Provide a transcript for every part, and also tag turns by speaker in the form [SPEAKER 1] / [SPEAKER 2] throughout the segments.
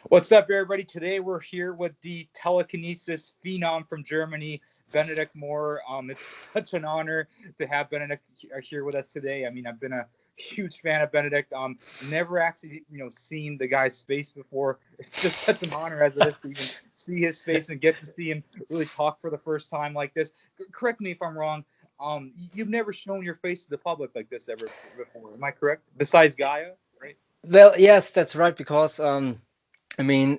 [SPEAKER 1] What's up, everybody? Today we're here with the telekinesis phenom from Germany, Benedikt Maurer. It's such an honor to have Benedikt here with us today. I mean, I've been a huge fan of Benedikt. Never actually, seen the guy's face before. It's just such an honor as it is to even see his face and get to see him really talk for the first time like this. Correct me if I'm wrong. You've never shown your face to the public like this ever before. Am I correct? Besides Gaia, right?
[SPEAKER 2] Well, yes, that's right. Because I mean,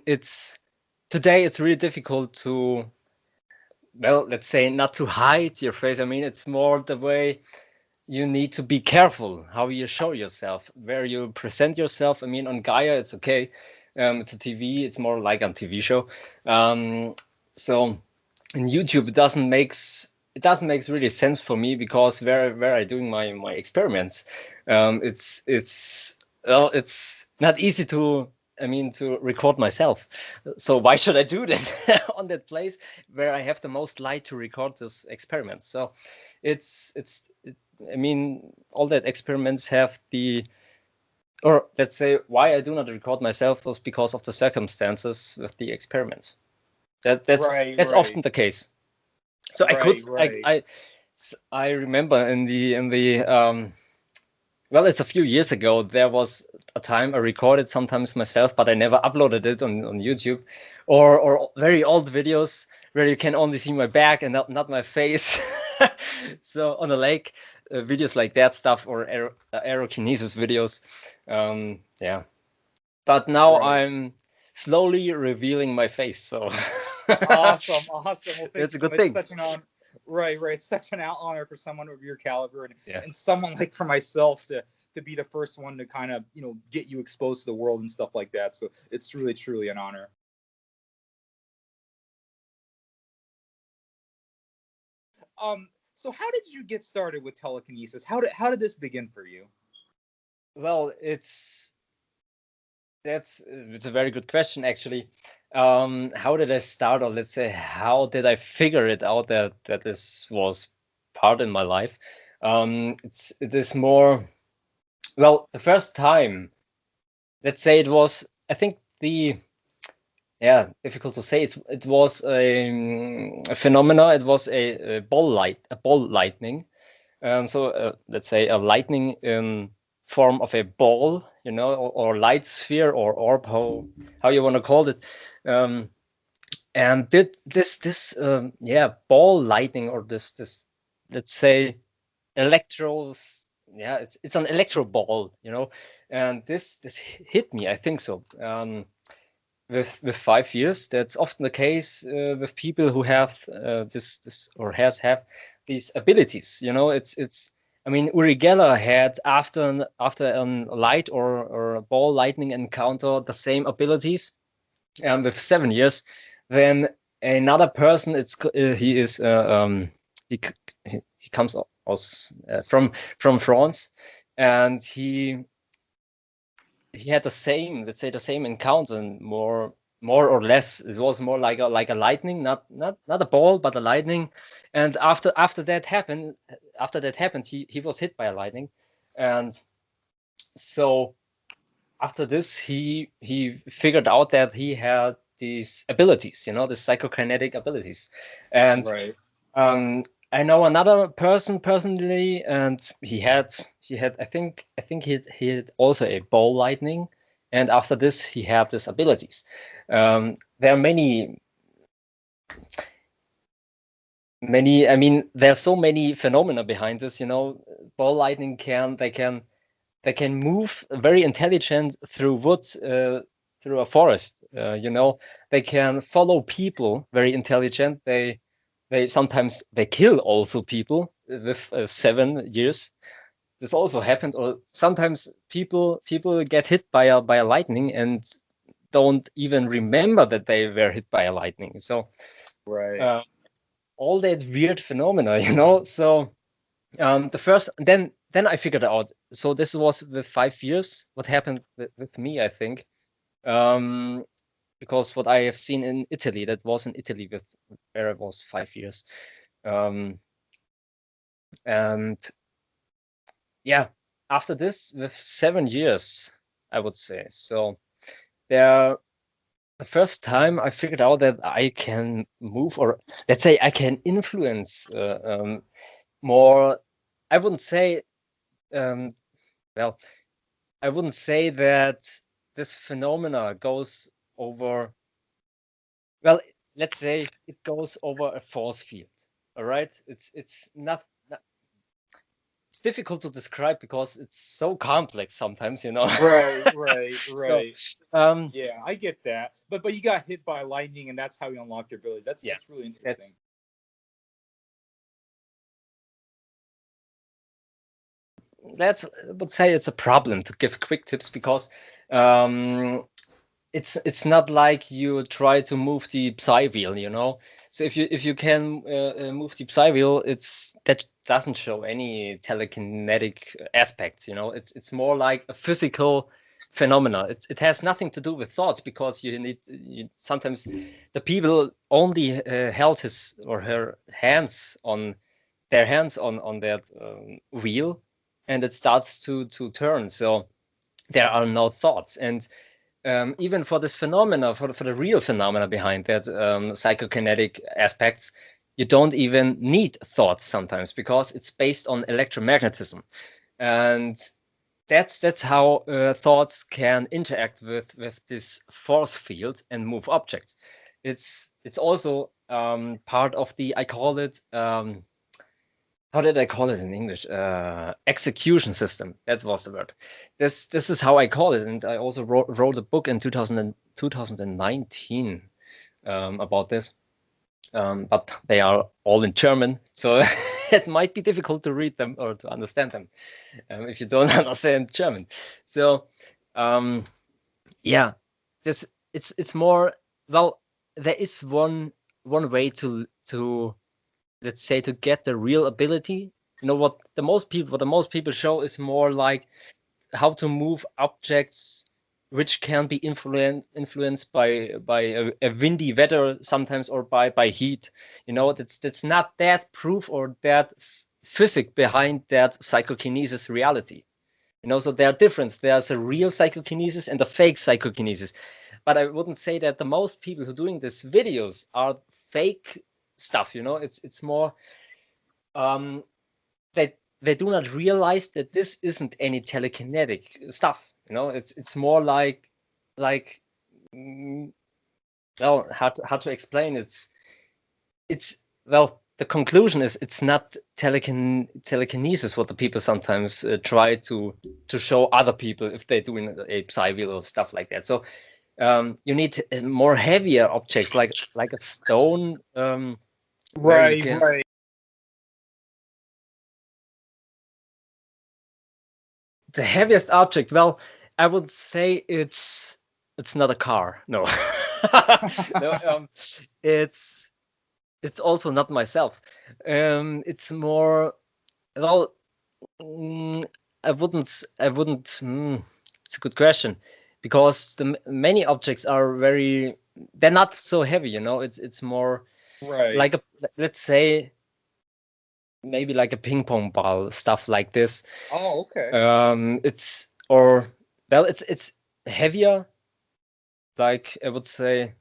[SPEAKER 2] today it's really difficult to, well, let's say not to hide your face. I mean, it's more the way you need to be careful how you show yourself, where you present yourself. I mean, on Gaia, it's okay. It's a TV. It's more like a TV show. So in YouTube, it doesn't make really sense for me, because where I doing my experiments, it's not easy to, I mean, to record myself. So why should I do that on that place where I have the most light to record this experiment? So I mean, all that experiments have or let's say why I do not record myself was because of the circumstances with the experiments. That's
[SPEAKER 1] Right.
[SPEAKER 2] often the case. So
[SPEAKER 1] Right.
[SPEAKER 2] I remember in the well, it's a few years ago. There was a time I recorded sometimes myself, but I never uploaded it on YouTube, or very old videos where you can only see my back and not my face. So on a lake, videos like that stuff, or aerokinesis videos. Yeah, but now
[SPEAKER 1] Right.
[SPEAKER 2] I'm slowly revealing my face, so
[SPEAKER 1] Awesome. Well, thank
[SPEAKER 2] it's a
[SPEAKER 1] you so
[SPEAKER 2] good
[SPEAKER 1] much. It's
[SPEAKER 2] thing.
[SPEAKER 1] such an honor. Right. It's such an honor for someone of your caliber
[SPEAKER 2] Yeah.
[SPEAKER 1] and someone like for myself to be the first one to kind of get you exposed to the world and stuff like that. So it's really truly an honor. So how did you get started with telekinesis? How did this begin for you?
[SPEAKER 2] Well, it's a very good question, actually. How did I start, or let's say, how did I figure it out that this was part in my life? It is more, well, the first time, let's say, it was, I think, difficult to say. It was a phenomena. It was a ball lightning. So let's say a lightning in form of a ball, or light sphere or orb, how you want to call it. And did this ball lightning, or this, let's say, electros, it's an electro ball, and this hit me, I think so. With 5 years, that's often the case with people who have this or have these abilities. It's I mean, Uri Geller had, after a light or a ball lightning encounter, the same abilities, with 7 years. Then another person, he is he he comes from France, and he had the same, let's say, the same encounter, and more or less it was more like a lightning, not a ball, but a lightning. And after that happened, he was hit by a lightning. And so after this, he figured out that he had these abilities, the psychokinetic abilities. And
[SPEAKER 1] Right.
[SPEAKER 2] um, I know another person personally, and he had I think he had also a ball lightning, and after this he had these abilities. There are many. I mean, there are so many phenomena behind this. Ball lightning they can move very intelligent through woods, through a forest. They can follow people very intelligent. They sometimes they kill also people with 7 years. This also happened. Or sometimes people get hit by a lightning and don't even remember that they were hit by a lightning. So
[SPEAKER 1] Right.
[SPEAKER 2] uh, all that weird phenomena. So the first, then I figured out. So this was with 5 years. What happened with me, I think, um, because what I have seen in Italy, that was in Italy with where I was 5 years. Um, and yeah, after this, with 7 years, I would say. So there. the first time I figured out that I can move, or let's say I can influence more. I wouldn't say, well, I wouldn't say that this phenomena goes over, well, let's say it goes over a force field. All right, it's not it's difficult to describe because it's so complex sometimes, you know.
[SPEAKER 1] Right.
[SPEAKER 2] So,
[SPEAKER 1] Yeah, I get that. But you got hit by lightning, and that's how you unlocked your ability.
[SPEAKER 2] yeah,
[SPEAKER 1] That's really interesting.
[SPEAKER 2] I would say it's a problem to give quick tips because it's not like you try to move the psi wheel, you know. So if you can move the psi wheel, that doesn't show any telekinetic aspects, you know. It's more like a physical phenomena. It has nothing to do with thoughts because sometimes the people only held his or her hands on that wheel, and it starts to turn. So there are no thoughts. And even for this phenomena, for the real phenomena behind that, psychokinetic aspects, you don't even need thoughts sometimes because it's based on electromagnetism, and that's how thoughts can interact with this force field and move objects. It's also part of the, I call it, how did I call it in English? Execution system. That was the word. This is how I call it, and I also wrote a book in 2019 about this. But they are all in German, so it might be difficult to read them or to understand them if you don't understand German. So yeah, this it's more, well, there is one way to let's say to get the real ability. You know what the most people show is more like how to move objects which can be influenced by a windy weather sometimes, or by heat. You know, that's not that proof or that physics behind that psychokinesis reality. You know, so there are difference. There's a real psychokinesis and a fake psychokinesis. But I wouldn't say that the most people who are doing these videos are fake stuff. You know, it's more they do not realize that this isn't any telekinetic stuff. You know, it's more like well, how to explain it's well, the conclusion is it's not telekinesis what the people sometimes try to show other people if they're doing a psi wheel or stuff like that. So you need more heavier objects like a stone, where you can.
[SPEAKER 1] Right.
[SPEAKER 2] The heaviest object, well, I would say it's not a car. No. No, it's also not myself. It's more, well, mm, I wouldn't. It's a good question because many objects are they're not so heavy, you know. It's more
[SPEAKER 1] Right.
[SPEAKER 2] like let's say maybe like a ping pong ball, stuff like this.
[SPEAKER 1] Oh, okay.
[SPEAKER 2] It's or well, it's heavier, like I would say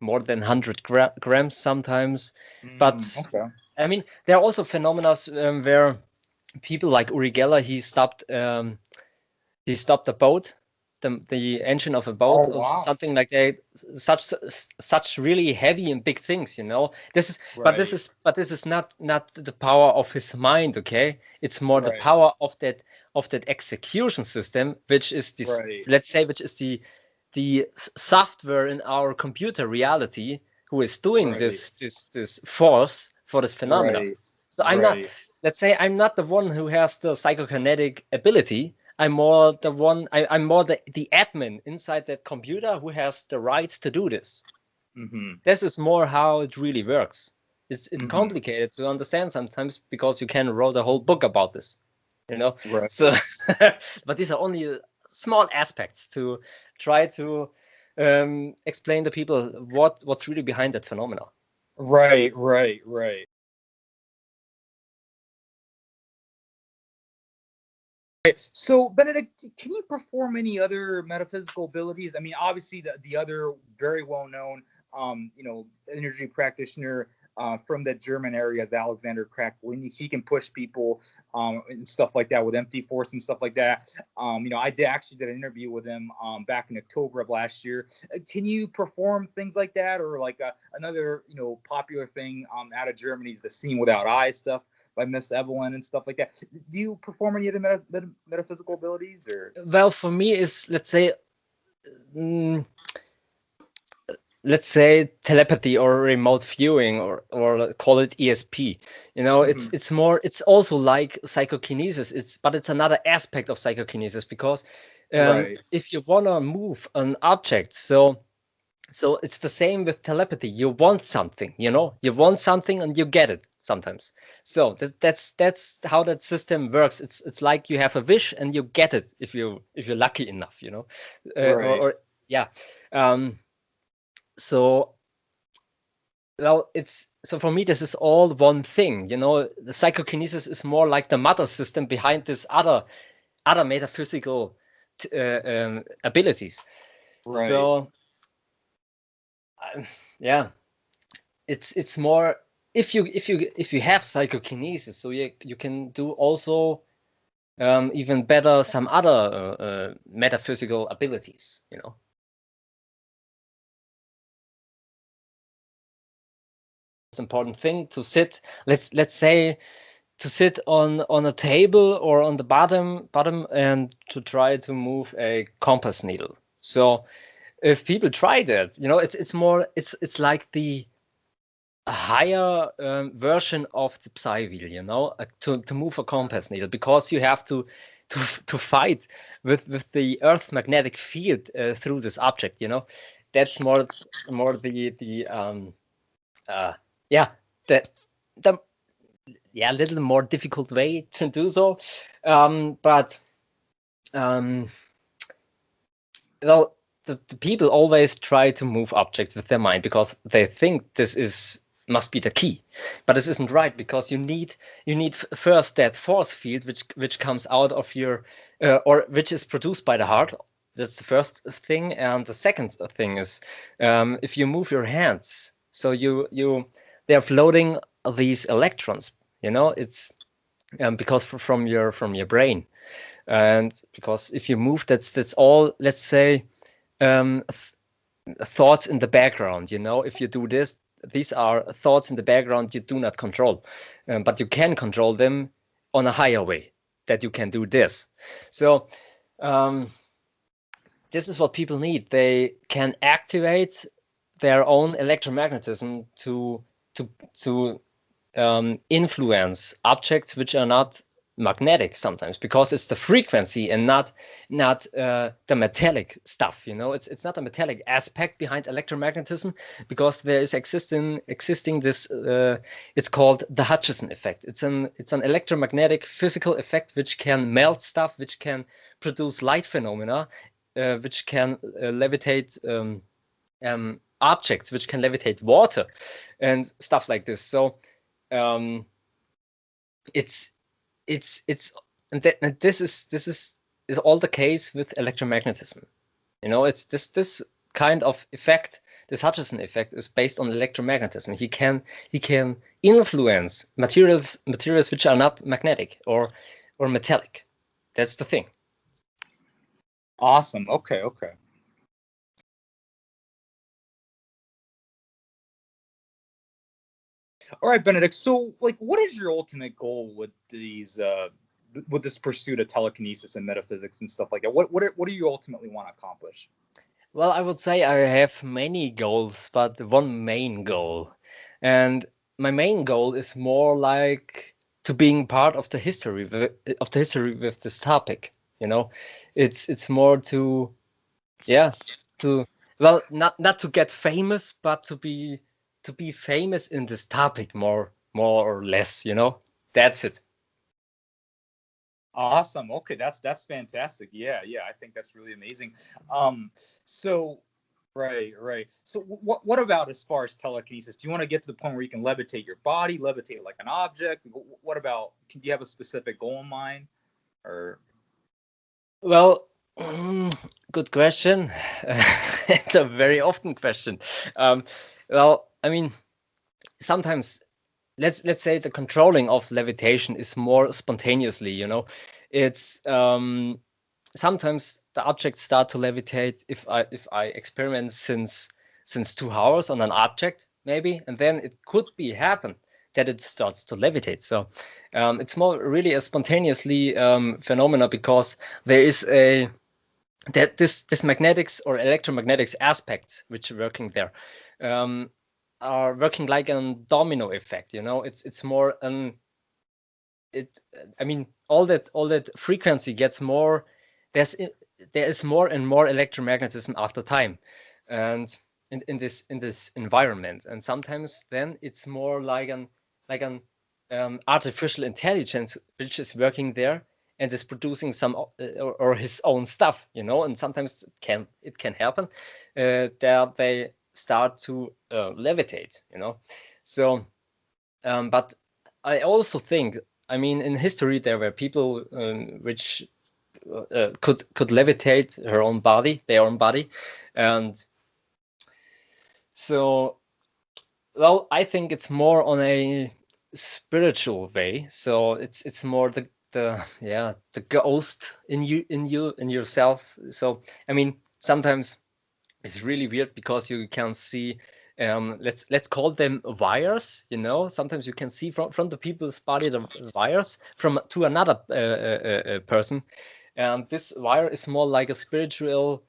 [SPEAKER 2] more than 100 grams sometimes. But
[SPEAKER 1] Okay.
[SPEAKER 2] I mean, there are also phenomena where people like Uri Geller, he stopped a boat, the engine of a boat,
[SPEAKER 1] Oh,
[SPEAKER 2] or
[SPEAKER 1] wow.
[SPEAKER 2] something like that. Such really heavy and big things, you know.
[SPEAKER 1] Right.
[SPEAKER 2] This is not the power of his mind. Okay, it's more the
[SPEAKER 1] Right.
[SPEAKER 2] power of that execution system, which is this.
[SPEAKER 1] Right.
[SPEAKER 2] Let's say, which is the software in our computer reality who is doing
[SPEAKER 1] Right.
[SPEAKER 2] this force for this phenomena.
[SPEAKER 1] Right.
[SPEAKER 2] So I'm not.
[SPEAKER 1] Right.
[SPEAKER 2] Let's say I'm not the one who has the psychokinetic ability. I'm more the one. I'm more the admin inside that computer who has the rights to do this.
[SPEAKER 1] Mm-hmm.
[SPEAKER 2] This is more how it really works. It's
[SPEAKER 1] Mm-hmm.
[SPEAKER 2] complicated to understand sometimes because you can write a whole book about this, you know.
[SPEAKER 1] Right.
[SPEAKER 2] So, but these are only small aspects to try to explain to people what's really behind that phenomena.
[SPEAKER 1] Right. So, Benedikt, can you perform any other metaphysical abilities? I mean, obviously, the other very well-known, energy practitioner from the German area is Alexander Krack. He can push people and stuff like that with empty force and stuff like that. I actually did an interview with him back in October of last year. Can you perform things like that, or like another popular thing out of Germany is the Seeing Without Eyes stuff by Miss Evelyn and stuff like that. Do you perform any of the metaphysical abilities, or?
[SPEAKER 2] Well, for me, is let's say telepathy or remote viewing, or call it ESP. It's also like psychokinesis. But it's another aspect of psychokinesis, because
[SPEAKER 1] Right.
[SPEAKER 2] if you want to move an object, so it's the same with telepathy. You want something, you want something and you get it sometimes. So that's how that system works. It's like you have a wish and you get it if you're lucky enough,
[SPEAKER 1] Right.
[SPEAKER 2] or yeah. So, well, so for me, this is all one thing. The psychokinesis is more like the mother system behind this other metaphysical abilities.
[SPEAKER 1] Right.
[SPEAKER 2] So, yeah, it's more, if you have psychokinesis, so you can do also even better some other metaphysical abilities. Most important thing to sit. Let's say to sit on a table or on the bottom and to try to move a compass needle. So if people try that, it's like the higher version of the psi wheel, to move a compass needle, because you have to fight with the Earth magnetic field through this object. That's more the little more difficult way to do so. But well, the people always try to move objects with their mind, because they think this must be the key. But this isn't right, because you need first that force field which comes out of your or which is produced by the heart. That's the first thing. And the second thing is, if you move your hands, so they're floating these electrons. It's because from your brain. And because if you move, that's all, let's say, thoughts in the background. If you do this, these are thoughts in the background you do not control, but you can control them on a higher way, that you can do this. So this is what people need. They can activate their own electromagnetism to influence objects which are not magnetic sometimes, because it's the frequency and not the metallic stuff. It's not a metallic aspect behind electromagnetism, because there is existing this it's called the Hutchison effect. It's an electromagnetic physical effect which can melt stuff, which can produce light phenomena, which can levitate objects, which can levitate water and stuff like this. So it's and this is all the case with electromagnetism. It's this kind of effect. This Hutchison effect is based on electromagnetism. He can influence materials which are not magnetic or metallic. That's the thing.
[SPEAKER 1] Awesome. Okay. All right, Benedikt. So, what is your ultimate goal with this pursuit of telekinesis and metaphysics and stuff like that? What do you ultimately want to accomplish?
[SPEAKER 2] Well, I would say I have many goals, but one main goal, and my main goal is more like to being part of the history with this topic. It's more to not to get famous, but to be famous in this topic, more or less. That's it.
[SPEAKER 1] Awesome. Okay, that's fantastic. Yeah, I think that's really amazing. So right. So what about as far as telekinesis? Do you want to get to the point where you can levitate your body, levitate like an object? What about? Do you have a specific goal in mind, or?
[SPEAKER 2] Well, good question. It's a very often question. Well, I mean, sometimes let's say the controlling of levitation is more spontaneously. It's sometimes the objects start to levitate if I experiment since 2 hours on an object maybe, and then it could be happen that it starts to levitate. So it's more really a spontaneously phenomena, because there is this magnetics or electromagnetics aspects which are working there, are working like a domino effect. It's more I mean, all that frequency gets more. There is more and more electromagnetism after time, and in this environment, and sometimes then it's more like an artificial intelligence which is working there and is producing some or his own stuff, and sometimes it can happen that they start to levitate, so but I also think, I mean, in history there were people which could levitate their own body, and so, well, I think it's more on a spiritual way. So it's more the ghost in yourself. So I mean, sometimes it's really weird because you can see, let's call them wires. Sometimes you can see from the people's body the wires from to another person, and this wire is more like a spiritual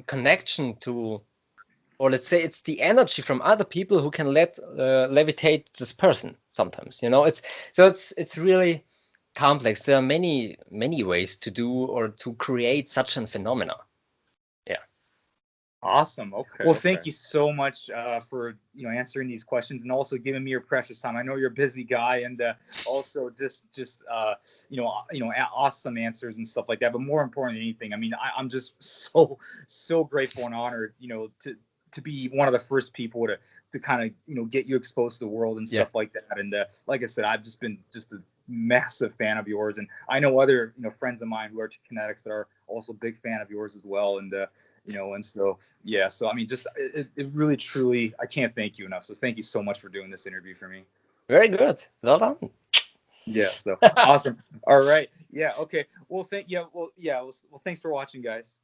[SPEAKER 2] connection to, or let's say it's the energy from other people who can levitate this person sometimes. It's really complex. There are many ways to do or to create such a phenomena. Yeah.
[SPEAKER 1] Awesome. Okay. Well, thank you so much for answering these questions and also giving me your precious time. I know you're a busy guy, and also just awesome answers and stuff like that. But more important than anything, I mean, I'm just so grateful and honored, to be one of the first people to kind of get you exposed to the world and stuff like that. And like I said, I've just been a massive fan of yours, and I know other friends of mine who are kinetics that are also a big fan of yours as well. And and so so I mean, just it really truly, I can't thank you enough. So thank you so much for doing this interview for me.
[SPEAKER 2] Very good. Well done.
[SPEAKER 1] Yeah. So awesome. All right. Yeah. Okay. Well, well, thanks for watching, guys.